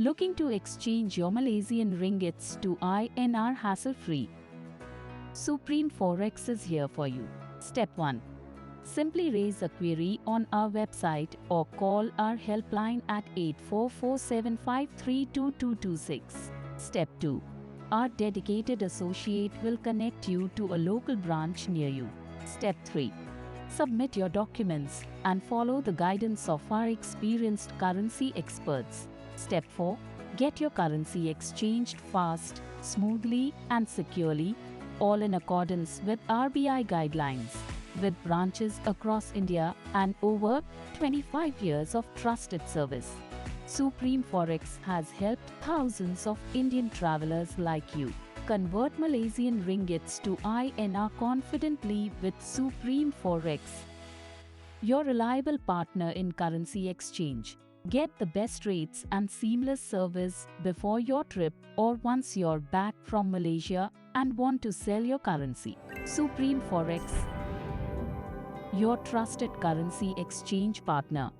Looking to exchange your Malaysian Ringgits to INR hassle-free? Supreme Forex is here for you. Step 1. Simply raise a query on our website or call our helpline at 8447532226. Step 2. Our dedicated associate will connect you to a local branch near you. Step 3. Submit your documents and follow the guidance of our experienced currency experts. Step 4. Get your currency exchanged fast, smoothly and securely, all in accordance with RBI guidelines. With branches across India and over 25 years of trusted service, Supreme Forex has helped thousands of Indian travelers like you convert Malaysian Ringgits to INR confidently with Supreme Forex, your reliable partner in currency exchange. Get the best rates and seamless service before your trip or once you're back from Malaysia and want to sell your currency. Supreme Forex, your trusted currency exchange partner.